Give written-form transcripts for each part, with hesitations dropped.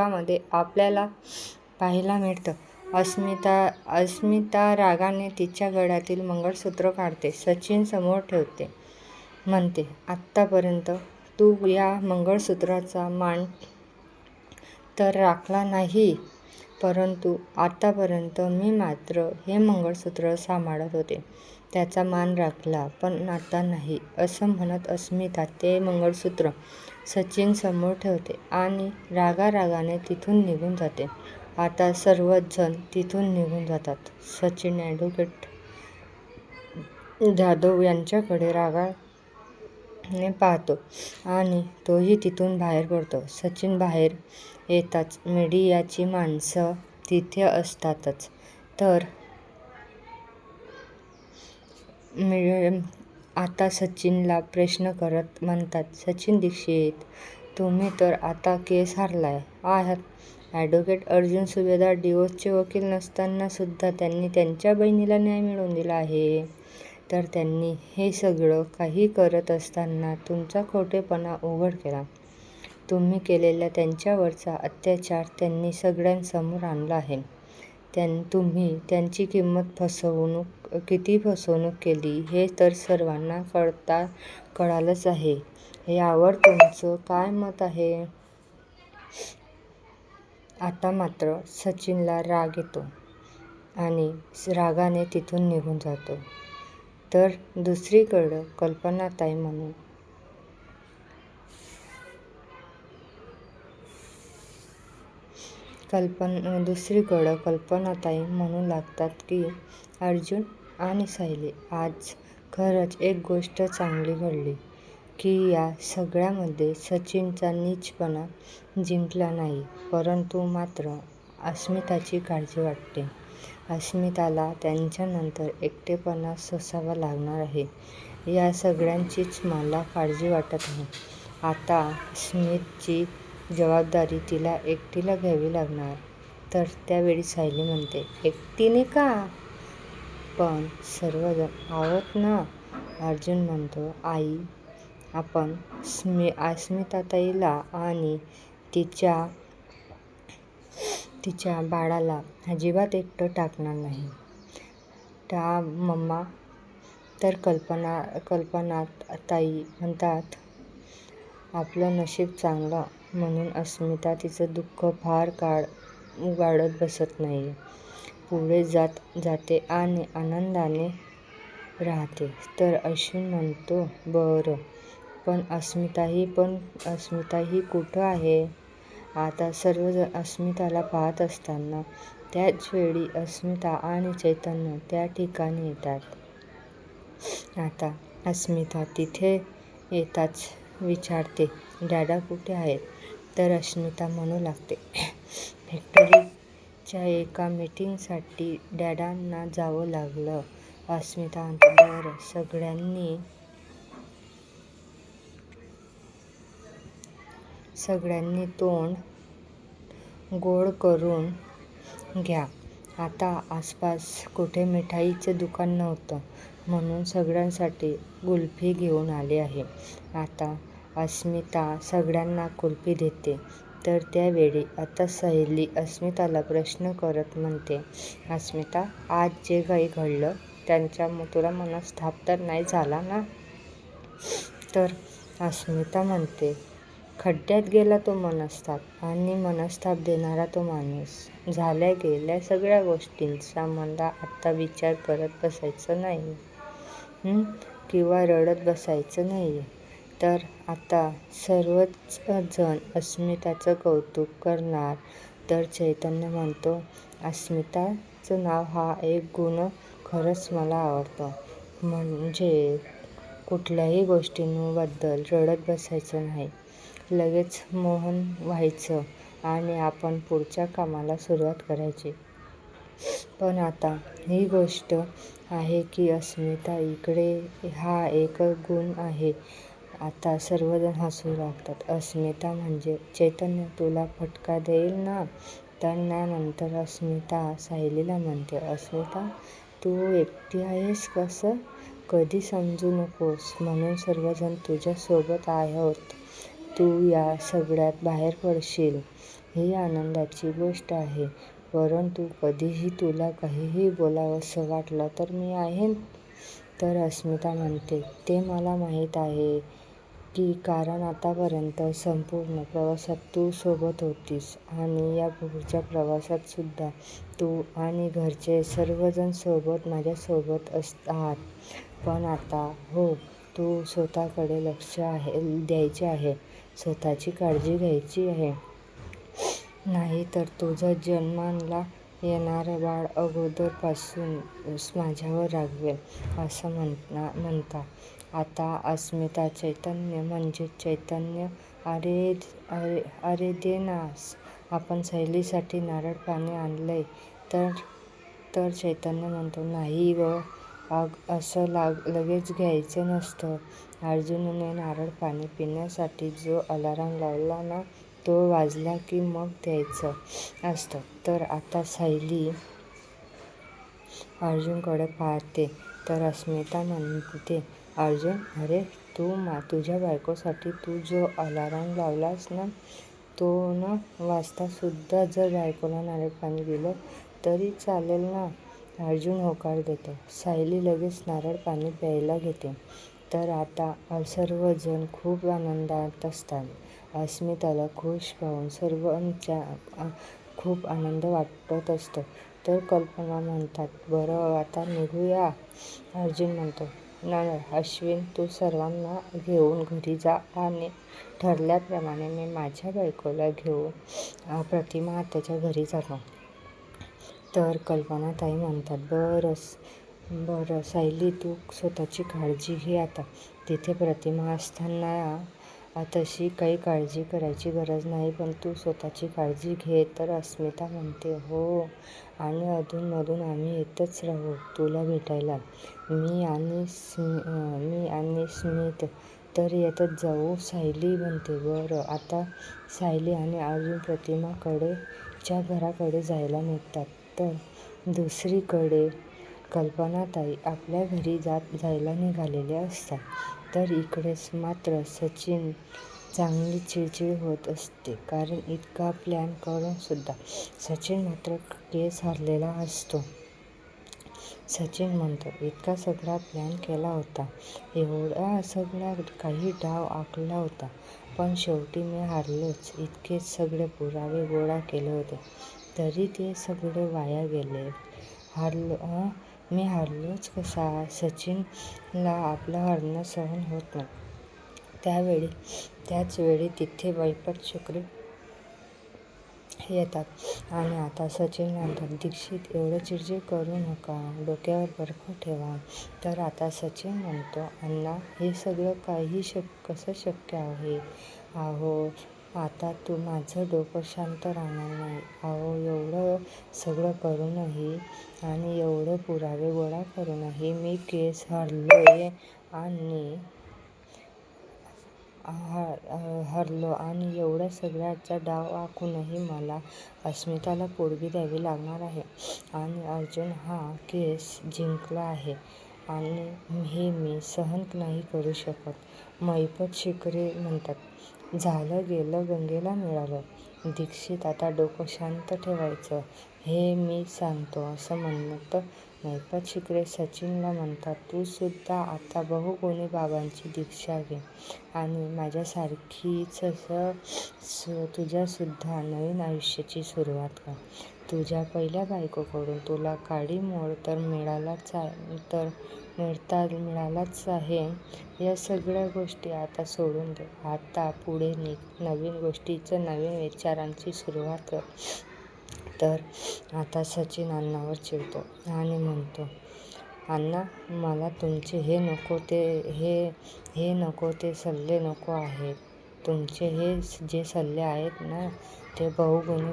चित्रामध्ये आपल्याला पाहायला मिळतं. अस्मिता रागाने तिच्या गळ्यातील मंगळसूत्र काढते. सचिन समोर ठेवते. म्हणते, आत्तापर्यंत तू या मंगळसूत्राचा मान तर राखला नाही, परंतु आतापर्यंत मी मात्र हे मंगळसूत्र सांभाळत होते. त्याचा मान राखला, पण आता नाही, असं म्हणत अस्मिता ते मंगळसूत्र सचिन समोर ठेवते आणि रागारागाने तिथून निघून जाते. आता सर्वच जण तिथून निघून जातात. सचिन ॲडव्होकेट जाधव यांच्याकडे रागाने पाहतो आणि तोही तिथून बाहेर पडतो. सचिन बाहेर येताच मीडियाची माणसं तिथे असतातच. तर आता सचिनला प्रश्न करत म्हणतात, सचिन दीक्षित, तुम्ही तर आता केस हारलाय आहात. ॲडव्होकेट अर्जुन सुभेदार डिवोर्सचे वकील नसताना सुद्धा त्यांनी त्यांच्या बहिणीला न्याय मिळवून दिला आहे. तर त्यांनी हे सगळं काही करत असताना तुमचा खोटेपणा उघड केला. तुम्ही केलेला त्यांच्यावरचा अत्याचार त्यांनी सगळ्यांसमोर आणला आहे. तुम्ही त्यांची किती फसवणूक केली हे तर सर्वांना कळालंच आहे. यावर तुमचं काय मत आहे? आता मात्र सचिनला राग येतो आणि रागाने तिथून निघून जातो. तर दुसरीकडं कल्पनाताई म्हणू लागतात की अर्जुन आणि सायली, आज खरंच एक गोष्ट चांगली घडली की या सगळ्यामध्ये सचिनचा नीचपणा जिंकला नाही. परंतु मात्र अस्मिताची काळजी वाटते. अस्मिताला त्यांच्यानंतर एकटेपणा सोसावा लागणार आहे. या सगळ्यांचीच मला काळजी वाटत आहे. आता स्मितची जबाबदारी तिला एकटीला घ्यावी लागणार. तर त्यावेळी सायली म्हणते, एकटीने का? पण सर्वजण आहोत ना. अर्जुन म्हणतो, आई, आपण अस्मिताताईला आणि तिच्या बाळाला अजिबात एकटं टाकणार नाही. मम्मा. तर कल्पनाताई म्हणतात, आपलं नशीब चांगलं म्हणून अस्मिता तिचं दुःख फार काळ उगाळत बसत नाही. पुढे जाते आणि आनंदाने राहते. तर अश्विन म्हणतो, बरं, पण अस्मिताही कुठं आहे? आता सर्वजण अस्मिताला पाहत असताना त्याच वेळी अस्मिता आणि चैतन्य त्या ठिकाणी येतात. आता अस्मिता तिथे येताच विचारते, डॅडा कुठे आहेत? तर अस्मिता म्हणू लागते, फॅक्टरीच्या एका मीटिंगसाठी डॅडांना जावं लागलं. अस्मिता म्हणते, बरं, सगळ्यांनी तोंड गोड करून घ्या. आता आसपास कुठे मिठाईचं दुकान नव्हतं, म्हणून सगळ्यांसाठी कुल्फी घेऊन आले आहे. आता अस्मिता सगळ्यांना कुल्फी देते. तर त्यावेळी आता सायली अस्मिताला प्रश्न करत म्हणते, अस्मिता, आज जे काही घडलं त्याचा तुला मनस्ताप तर नाही झाला ना? तर अस्मिता म्हणते, खड्ड्यात गेला तो मनस्ताप आणि मनस्ताप देणारा तो माणूस. झाल्या गेल्या सगळ्या गोष्टींचा मला आता विचार करत बसायचं नाही किंवा रडत बसायचं नाहीये. तर आता सर्वच जण अस्मिताचं कौतुक करणार. तर चैतन्य म्हणतो, अस्मिताचं नाव हा एक गुण खरंच मला आवडतो. म्हणजे कुठल्याही गोष्टींबद्दल रडत बसायचं नाही, लगेच मौन व्हायचं आणि आपण पुढच्या कामाला सुरुवात करायची. पण आता ही गोष्ट आहे की अस्मिता इकडे हा एक गुण आहे. आता सर्वजण हसू लागतात. अस्मिता म्हणजे चैतन्य तुला फटका देईल ना? तर त्यानंतर अस्मिता सायलीला म्हणते, अस्मिता, तू एकटी आहेस कसं? कधी समजू नकोस, म्हणून सर्वजण तुझ्या सोबत आहोत. तू या सगळ्यात बाहेर पडशील ही आनंदाची गोष्ट आहे. परंतु कधीही तुला काहीही बोलावंसं वाटलं तर मी आहे. तर अस्मिता म्हणते, ते मला माहीत आहे की कारण आतापर्यंत संपूर्ण प्रवासात तू सोबत होतीस आणि या पुढच्या प्रवासात सुद्धा तू आणि घरचे सर्वजण माझ्यासोबत आहात. पण आता हो, तू स्वतःकडे लक्ष द्यायचे आहे, स्वतःची काळजी घ्यायची आहे. नाही तर तुझं जन्माला येणारं बाळ अगोदरपासूनच माझ्यावर रागवेल असं म्हणता. आता अस्मिता चैतन्य म्हणजेच चैतन्य अरे दे ना, आपण सायलीसाठी नारळ पाणी आणलंय. तर चैतन्य म्हणतो, नाही ग, असं लगेच घ्यायचं नसतं. अर्जुनने नारळ पाणी पिण्यासाठी जो अलार्म लावला ना, तो वाजला की मग द्यायचं असतं. तर आता सायली अर्जुनकडे पाहते. तर अस्मिता म्हणते, अर्जुन, अरे तुझ्या बायकोसाठी तू जो अलार्म लावलास ना, तो न वाजता सुद्धा जर बायकोला नारळ पाणी दिलं तरी चालेल ना. अर्जुन होकार देतो. सायली लगेच नारळ पाणी प्यायला घेते. तर आता सर्वजण खूप आनंदात असतात. अस्मिताला खुश पाहून सर्वांच्या खूप आनंद वाटत असतो. तर कल्पना म्हणतात, बरं आता निघूया. अर्जुन म्हणतो, अश्विन, तू सर्वांना घेऊन घरी जा आणि ठरल्याप्रमाणे मी माझ्या बायकोला घेऊन प्रतिमा आत्याच्या घरी जातो. तर कल्पनाताई म्हणतात, बरं सायली, तू स्वतःची काळजी घे आता. तिथे प्रतिमा असताना तशी काही काळजी करायची गरज नाही, पण तू स्वतःची काळजी घे. तर अस्मिता म्हणते, हो, आणि अधूनमधून आम्ही येतच राहू तुला भेटायला. मी आणि स्मित तर येतच जाऊ. सायली म्हणते, बरं. आता सायली आणि अर्जुन प्रतिमाच्या घराकडे जायला निघतात. तर दुसरीकडे कल्पनाताई आपल्या घरी जायला निघालेल्या असतात. तर इकडेच मात्र सचिन चांगली चिडचिड होत असते. कारण इतका प्लॅन करून सुद्धा सचिन मात्र केस हरलेला असतो. सचिन म्हणतो, इतका सगळा प्लॅन केला होता, एवढा सगळा काही डाव आखला होता, पण शेवटी मी हारलोच. इतके सगळे पुरावे गोळा केले होते, तरी ते सगळे वाया गेले. मी हारलोच कसा? सचिनला आपलं हारणं सहन होत नाही. त्याच वेळी तिथे मैपत शुक्र येतात आणि आता सचिन म्हणतात, दीक्षित, एवढं चिडचिड करू नका, डोक्यावर बर्फ ठेवा. तर आता सचिन म्हणतो, अण्णा, हे सगळं कसं शक्य आहे? अहो, आता माझं डोकं शांत राहणार नाही. अहो, एवढं सगळं करूनही आणि एवढे पुरावे गोळा करूनही मी केस हरलो आणि एवढ्या सगळ्याचा डाव आखूनही मला अस्मिताला पोरगी द्यावी लागणार आहे आणि अर्जुन हा केस जिंकला आहे आणि हे मी सहन नाही करू शकत. मैपत शिकरे म्हणतात, झालं गेलं गंगेला मिळालं. दीक्षित, आता डोकं शांत ठेवायचं, हे मी सांगतो असं म्हणत मैपत शिकरे सचिनला म्हणतात, तू सुद्धा आता बहुगुणी बाबांची दीक्षा घे आणि माझ्यासारखीच तुझ्यासुद्धा नवीन आयुष्याची सुरुवात कर. तुझ्या पहिल्या बायकोकडून तुला काडी मोड तर मिळालाच आहे. या सगळ्या गोष्टी आता सोडून दे. आता पुढे निघ, नवीन गोष्टींचं, नवीन विचारांची सुरुवात कर. तर आता सचिन अण्णावर चिडतो आणि म्हणतो, अण्णा, मला तुमचे हे नको ते सल्ले नको आहेत. तुमचे हे जे सल्ले आहेत ना, ते बहुगुणी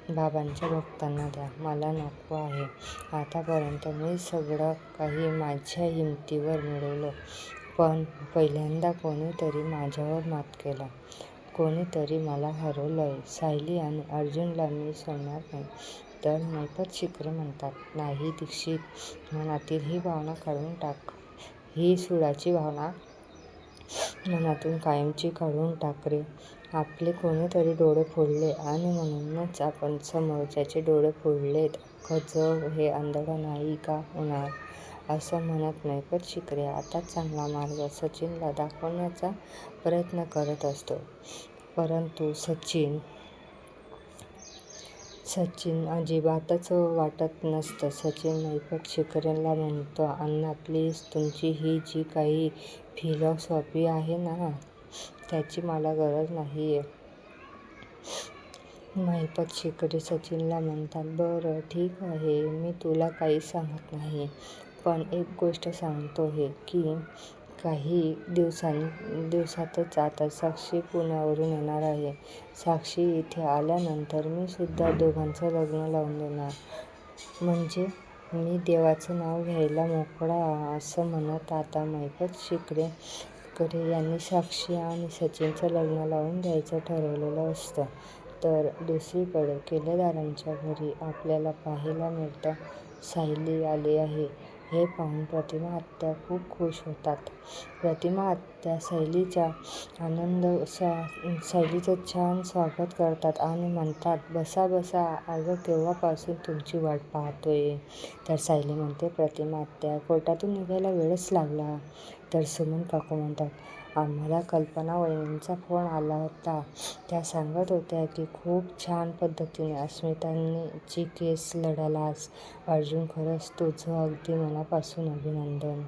बाबांच्या भक्तांना द्या. मला नको आहे. आतापर्यंत मी सगळं काही माझ्या हिमतीवर मिळवलं, पण पहिल्यांदा कोणीतरी माझ्यावर मात केलं. कोणीतरी मला हरवलंय. सायली आणि अर्जुनला मी सोडणार नाही. तर मैपत शिकरे म्हणतात, नाही दीक्षित, मनातील ही भावना काढून टाक. ही सुडाची भावना मनातून कायमची काढून टाक रे. आपले कोणीतरी डोळे फोडले आणि म्हणूनच आपण समोरच्याचे डोळे फोडलेत. अख्खं जग हे अंधळं नाही का होणार, असं म्हणत मैफत शिर्के आता चांगला मार्ग सचिनला दाखवण्याचा प्रयत्न करत असतो. परंतु सचिन अजिबातच वाटत नसतं. सचिन मैफत शिर्केला म्हणतो, अण्णा प्लीज, तुमची ही जी काही फिलॉसॉफी आहे ना, त्याची मला गरज नाहीये. मैफत शिर्के सचिनला म्हणतात, बरं ठीक आहे, मी तुला काही सांगत नाही. पण एक गोष्ट सांगतो की काही दिवसातच आता साक्षी पुण्यावरून येणार आहे. साक्षी इथे आल्यानंतर मी सुद्धा दोघांचं लग्न लावून देणार. म्हणजे मी देवाचं नाव घ्यायला मोकळा. असं म्हणत आता मैफत शिर्के यांनी साक्षी आणि सचिनचं लग्न लावून द्यायचं ठरवलेलं असतं. तर दुसरीकडे किल्लेदारांच्या घरी आपल्याला पाहायला मिळतं, सायली आली आहे. हे पाहून प्रतिमा आत्या खूप खुश होतात. प्रतिमा आत्या सायलीचं छान स्वागत करतात आणि म्हणतात, बसा बसा, अगं केव्हापासून तुमची वाट पाहतोय. तर सायली म्हणते, प्रतिमा आत्या, कोर्टातून निघायला वेळच लागला. तर सुमन काकू म्हणतात, आम्हाला कल्पना वहिनींचा फोन आला होता. त्या सांगत होत्या की खूप छान पद्धतीने अस्मिताची केस लढलास. अर्जुन, खरंच तुझं अगदी मनापासून अभिनंदन.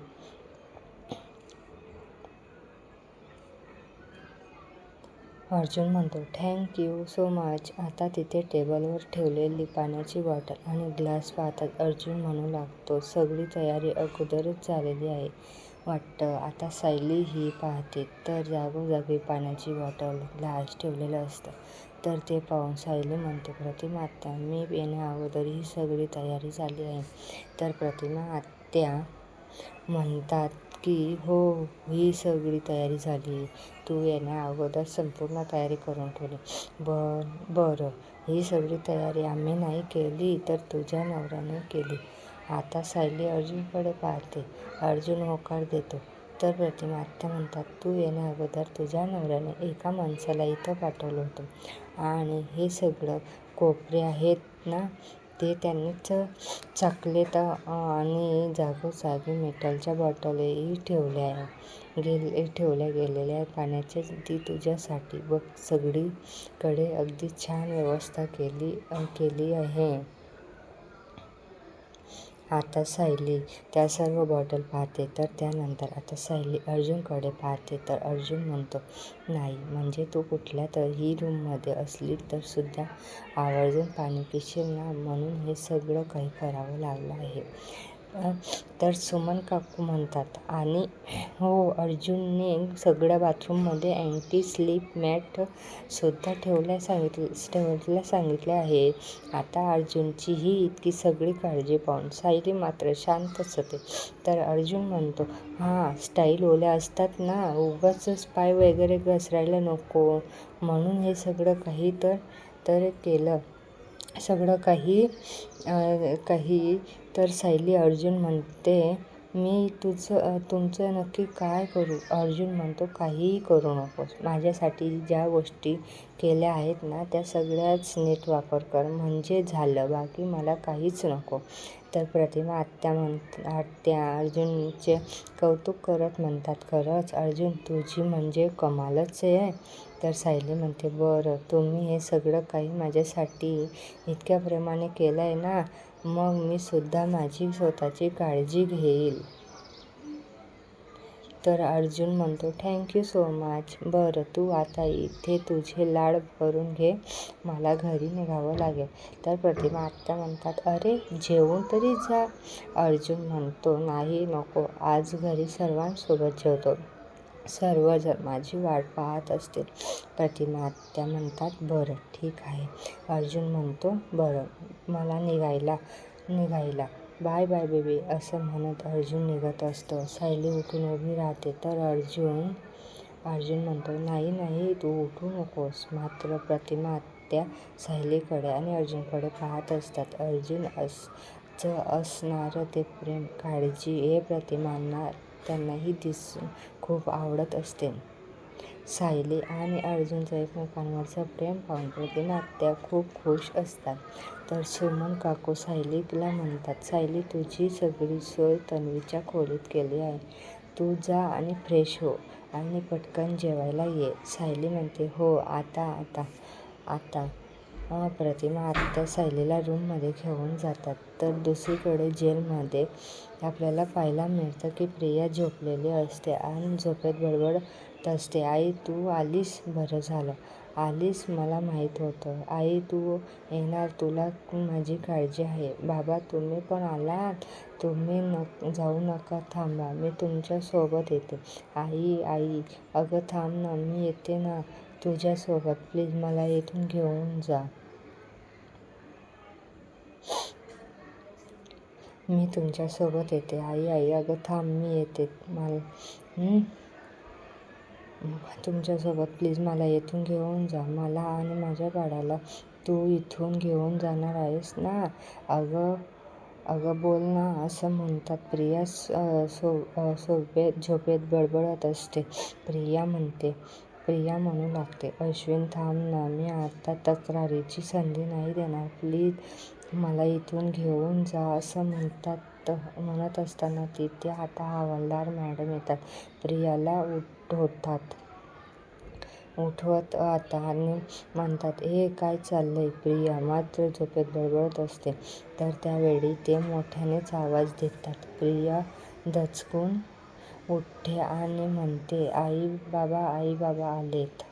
अर्जुन म्हणतो, थँक यू सो मच. आता तिथे टेबलवर ठेवलेली पाण्याची बॉटल आणि ग्लास पाहताच अर्जुन म्हणू लागतो, सगळी तयारी अगोदरच झालेली आहे वाटतं. आता सायली ही पाहते तर जागोजागी पाण्याची बॉटल, ग्लास ठेवलेलं असतं. तर ते पाहून सायली म्हणते, प्रतिमा आत्या, मी येण्याअगोदर ही सगळी तयारी झाली आहे. तर प्रतिमा आत्या म्हणतात की हो, ही सगळी तयारी झाली. तू येण्याअगोदर संपूर्ण तयारी करून ठेवली. बरं, ही सगळी तयारी आम्ही नाही केली तर तुझ्या नवऱ्याने केली. आता सायली अर्जुनकडे पाहते. अर्जुन होकार देतो. तर प्रतिमा आत्या म्हणतात, तू येण्याअगोदर तुझ्या नवऱ्याने एका माणसाला इथं पाठवलं होतं आणि हे सगळं कोपरे आहेत ना, ते त्यांनीच चाकलेत आणि जागोजागी मेटलच्या बॉटलही ठेवल्या गेलेल्या आहेत पाण्याच्या. ती तुझ्यासाठी बघ, सगळीकडे अगदी छान व्यवस्था केली आहे. आता सायली त्या सर्व बॉटल पाहते. तर त्यानंतर आता सायली अर्जुनकडे पाहते. तर अर्जुन म्हणतो, नाही म्हणजे तू कुठल्यातरी रूममध्ये असली तर सुद्धा आवर्जून पाणी पिशील ना, म्हणून हे सगळं काही करावं लागलं आहे. तर सुमन काकू म्हणतात, आणि हो, अर्जुनने सगळ्या बाथरूममध्ये अँटी स्लिप मॅट सुद्धा ठेवायला सांगितले आहे. आता अर्जुनची ही इतकी सगळी काळजी पाहून सायली मात्र शांतच होते. तर अर्जुन म्हणतो, हां, स्टाईल ओल्या असतात ना, उगाचच पाय वगैरे घसरायला नको, म्हणून हे सगळं काही तर केलं. सगळं काही तर सायली अर्जुन म्हणते, मी तुमचं नक्की काय करू. अर्जुन म्हणतो, काहीही करू नकोस. माझ्यासाठी ज्या गोष्टी केल्या आहेत ना, त्या सगळ्याच नीट वापर कर म्हणजे झालं, बाकी मला काहीच नको. तर प्रतिमा आत्या अर्जुनचे कौतुक करत म्हणतात, खरंच अर्जुन, तुझी म्हणजे कमालच आहे. तर सायली म्हणते, बरं, तुम्ही हे सगळं काही माझ्यासाठी इतक्या प्रेमाने केलंय ना, मग मी सुद्धा माझी स्वतःची काळजी घेईल. तर अर्जुन म्हणतो, थँक्यू सो मच. बरं, तू आता इथे तुझे लाड भरून घे, मला घरी निघावं लागेल. तर प्रतिमा आत्या म्हणतात, अरे, जेवून तरी जा. अर्जुन म्हणतो, नाही, नको, आज घरी सर्वांसोबत जेवतो. सर्वजण माझी वाट पाहत असतील. प्रतिमा आत्या म्हणतात, बरं ठीक आहे. अर्जुन म्हणतो, बरं, मला निघायला. बाय बाय बेबी, असं म्हणत अर्जुन निघत असतो. सायली उठून उभी राहते. तर अर्जुन म्हणतो, नाही, तू उठू नकोस. मात्र प्रतिमा आत्या सायलीकडे आणि अर्जुनकडे पाहत असतात. अर्जुनचं असणारं ते प्रेम, काळजी हे प्रतिमांना त्यांनाही दिसून खूप आवडत असते. सायली आणि अर्जुनचं एकमेकांवरचं प्रेम पाहून प्रतिमा आत्या खूप खुश असतात. तर सुमन काकू सायलीला म्हणतात, सायली तुझी सगळी सोय तन्वीच्या खोलीत केली आहे. तू जा आणि फ्रेश हो आणि पटकन जेवायला ये. सायली म्हणते, हो आता. प्रतिमा आत्या सायलीला रूममध्ये घेऊन जातात. तर दुसरीकडे जेलमध्ये आपल्याला पाहायला मिळतं की प्रिया झोपलेली असते आणि झोपेत बडबडत असते. आई तू आलीस, बरं झालं आलीस, मला माहीत होतं. आई तू येणार, तुला माझी काळजी आहे. बाबा तुम्ही पण आलात, तुम्ही जाऊ नका, थांबा, मी तुमच्या सोबत येते. आई अगं थांब ना, मी येते ना तुझ्या सोबत, प्लीज मला इथून घेऊन जा. मी तुमच्या सोबत येते. आई अगं थांब, मी येते तुमच्यासोबत, प्लीज मला इथून घेऊन जा. मला आणि माझ्या बाळाला तू इथून घेऊन जाणार आहेस ना? अगं बोल ना, असं म्हणतात. प्रिया झोपेत बडबडत असते. प्रिया म्हणू लागते, अश्विन थांब ना, मी आता तक्रारीची संधी नाही देणार, प्लीज मला इथून घेऊन जा, असं म्हणत असताना तिथे आता हवालदार मॅडम येतात. प्रियाला उठवत आणि म्हणतात, हे काय चाललंय? प्रिया मात्र झोपेत बडबडत असते. तर त्यावेळी ते मोठ्यानेच आवाज देतात. प्रिया दचकून उठते आणि म्हणते, आई बाबा आलेत.